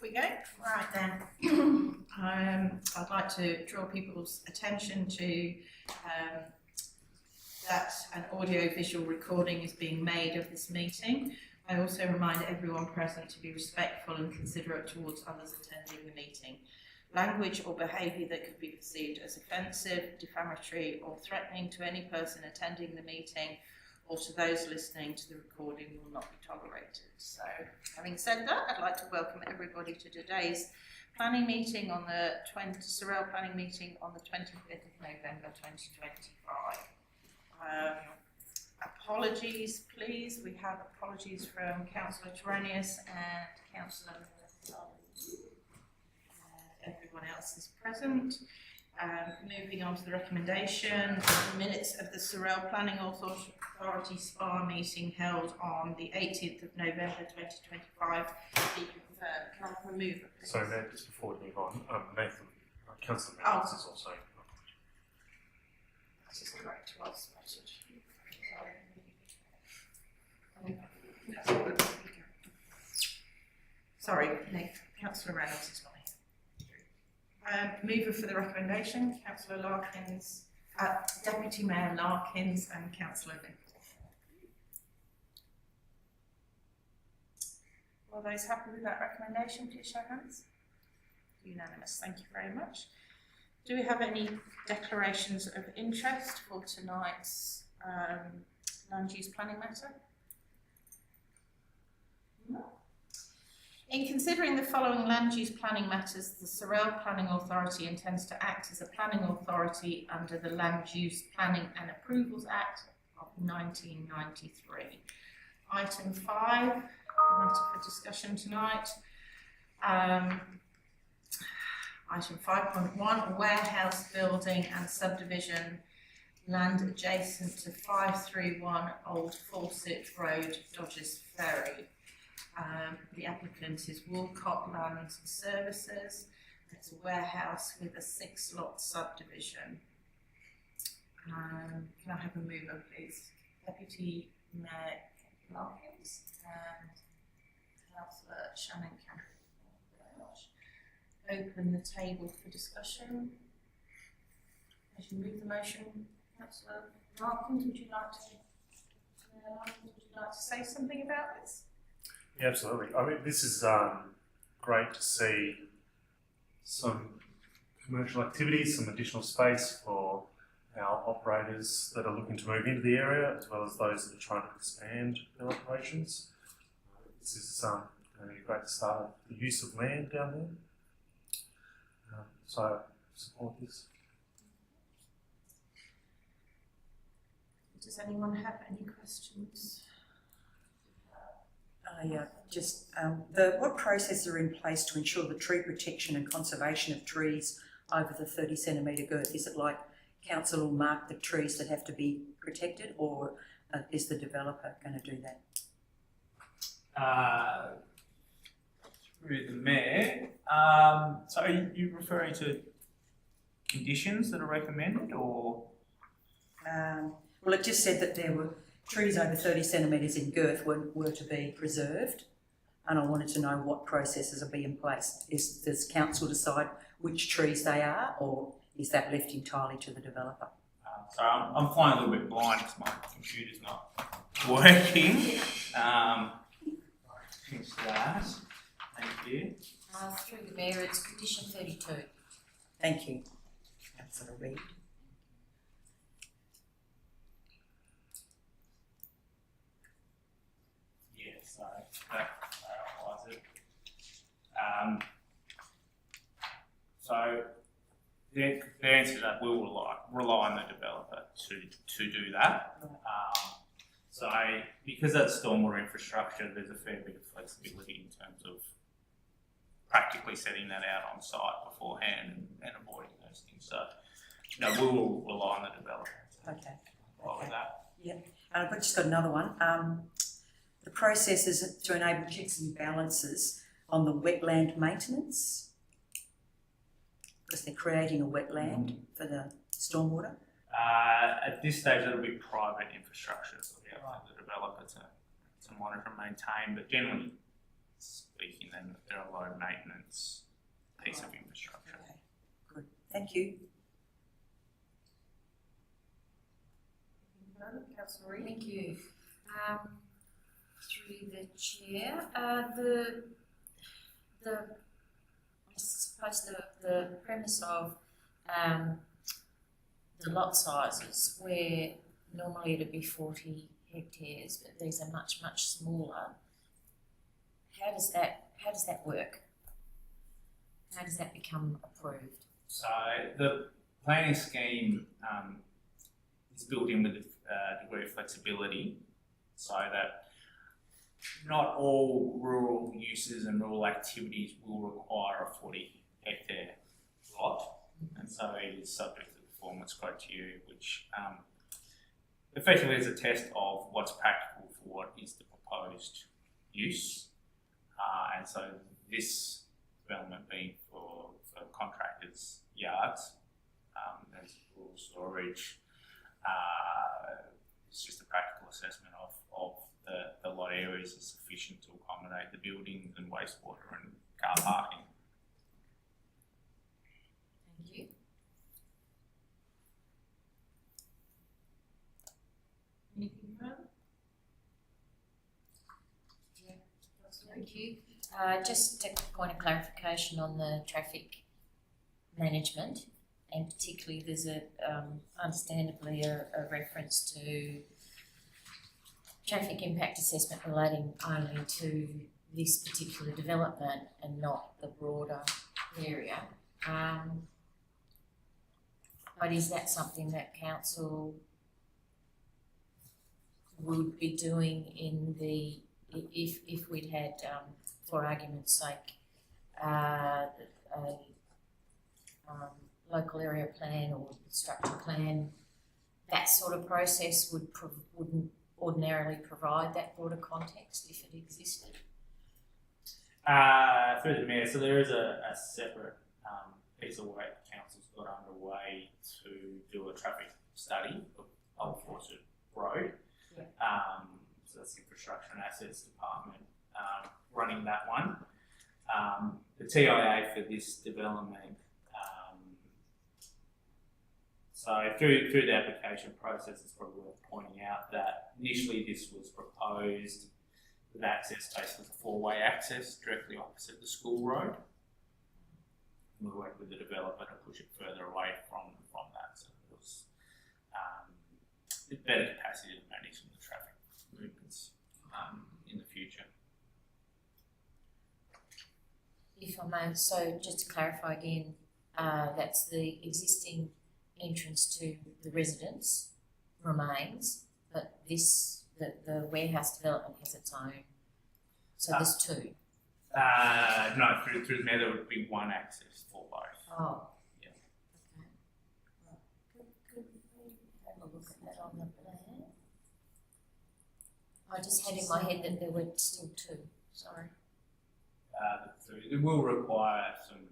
we go. Right then, I'd like to draw people's attention to that an audio-visual recording is being made of this meeting. I also remind everyone present to be respectful and considerate towards others attending the meeting. Language or behaviour that could be perceived as offensive, defamatory or threatening to any person attending the meeting or to those listening to the recording will not be tolerated. So, having said that, I'd like to welcome everybody to today's planning meeting on the Sorell planning meeting on the 25th of November 2025. Apologies, please. We have apologies from Councillor Torrenius and Councillor everyone else is present. Moving on to the recommendation, the minutes of the Sorell Planning Authority SPA meeting held on the 18th of November 2025 be confirmed. Can I have a mover, please? So, Mayor, just before we move on, Nathan, Councillor Reynolds is also. This is correct. Well spotted. Sorry, Nick. Councillor Reynolds is not here. Mover for the recommendation, Councillor Larkins, Deputy Mayor Larkins and Councillor Nick. Are those happy with that recommendation, please show hands. Unanimous, thank you very much. Do we have any declarations of interest for tonight's land use planning matter? No. In considering the following land use planning matters, the Sorell Planning Authority intends to act as a planning authority under the Land Use Planning and Approvals Act of 1993. Item 5, matter for discussion tonight. Item 5.1, warehouse building and subdivision land adjacent to 531 Old Fawcett Road, Dodges Ferry. The applicant is Woolcott Land Services. It's a warehouse with a 6-lot subdivision. Can I have a mover, please? Deputy Mayor Larkins and Councillor Shannon Campbell. Open the table for discussion. As you move the motion, Councillor Larkins, would you like to say something about this? Yeah, absolutely. I mean, this is great to see some commercial activities, some additional space for our operators that are looking to move into the area, as well as those that are trying to expand their operations. This is a great start of the use of land down there. So, support this. Does anyone have any questions? What processes are in place to ensure the tree protection and conservation of trees over the 30 centimetre girth? Is it like council will mark the trees that have to be protected, or is the developer going to do that? Through the Mayor. So are you referring to conditions that are recommended, or? Well, it just said that there were trees over 30 centimetres in girth were to be preserved, and I wanted to know what processes will be in place. Does council decide which trees they are, or is that left entirely to the developer? So I'm flying a little bit blind because my computer's not working. Fix that. Thank you. Through the Mayor, it's condition 32. Thank you, Councillor Reid. Yeah, so that clarifies it. So the answer to that will rely on the developer to do that. So because that's stormwater infrastructure, there's a fair bit of flexibility in terms of practically setting that out on site beforehand and avoiding those things. So, we will rely on the developer. Okay. With that. Yeah. I've just got another one. The process is to enable checks and balances on the wetland maintenance, because they're creating a wetland for the stormwater. At this stage, it'll be private infrastructure, so we have the developer to monitor and maintain, but generally speaking, then they're a low maintenance piece of infrastructure. Okay, good, thank you. Councillor Reid? Thank you. Through the chair, I suppose the premise of the lot sizes, where normally it'd be 40 hectares, but these are much smaller. How does that work? How does that become approved? So the planning scheme is built in with a degree of flexibility, so that not all rural uses and rural activities will require a 40 hectare lot, and so it is subject to the performance criteria, which effectively is a test of what's practical for what is the proposed use. And so this development being for contractors' yards, as rural storage, it's just a practical assessment of the lot areas is sufficient to accommodate the buildings and wastewater and car parking. Thank you. Anything further? Thank you. Just a point of clarification on the traffic management, and particularly there's understandably a reference to traffic impact assessment relating only to this particular development and not the broader area. But is that something that council would be doing in the, if we'd had, for argument's sake, a local area plan or structure plan, that sort of process wouldn't ordinarily provide that broader context if it existed? Through the mayor, so there is a separate piece of work council's got underway to do a traffic study of Old Forsyth Road. Yeah. So that's the Infrastructure and Assets Department running that one. The TIA for this development, so through the application process, it's probably worth pointing out that initially this was proposed with access basically a four-way access directly opposite the school road. We worked with the developer to push it further away from that, so it was better capacity to manage some of the traffic movements in the future. If I may, so just to clarify again, that's the existing entrance to the residence remains, but the warehouse development has its own. So there's two. No, through the mayor there would be one access for both. Oh. Yeah. Okay. Right. Could we have a look at that on the plan? I just had in my head that there were still two. Sorry. It will require some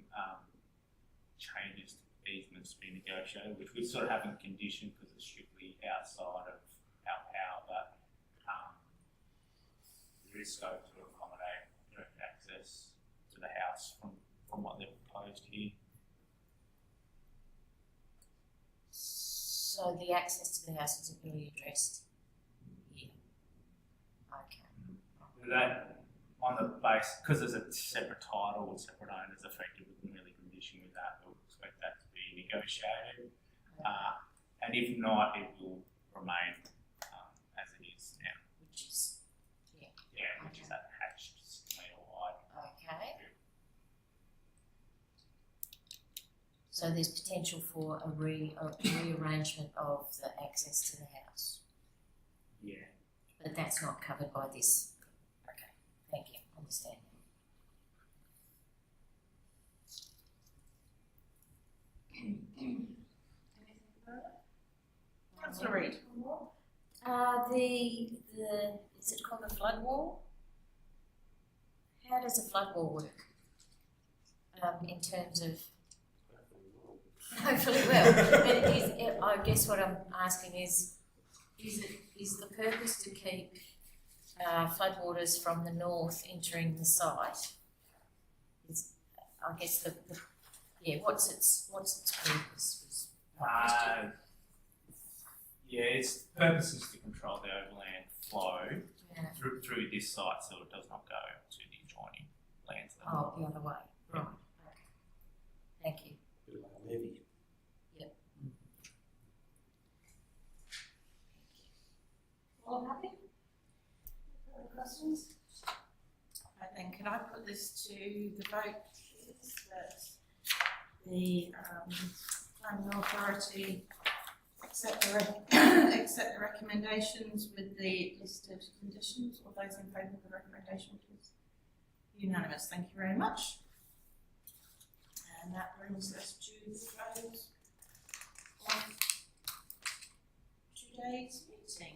changes to easements to be negotiated, which we sort of haven't conditioned because it's strictly outside of our power, but there is scope to accommodate direct access to the house from what they've proposed here. So the access to the house isn't really addressed here. Okay. That on the base, because there's a separate title with separate owners, effectively we can really condition with that. We'll expect that to be negotiated, and if not, it will remain as it is now. Which is, Which is that hatched 6 metre wide. okay. So there's potential for a rearrangement of the access to the house, Yeah. but that's not covered by this. Okay, thank you, understand. Councillor Reid? Is it called a flood wall? How does a flood wall work? In terms of, hopefully well, but I guess what I'm asking is the purpose to keep floodwaters from the north entering the site is, I guess what's its purpose was my question. Yeah, its purpose is to control the overland flow Yeah. through this site so it does not go to the adjoining lands. Oh, the other way, right, okay. Thank you. Bit like a levy. All happy? Further questions? Right then, can I put this to the vote, please, that the planning authority accept the recommendations with the listed conditions? All those in favour of the recommendation, please? Unanimous, thank you very much. And that brings us to the close of today's meeting.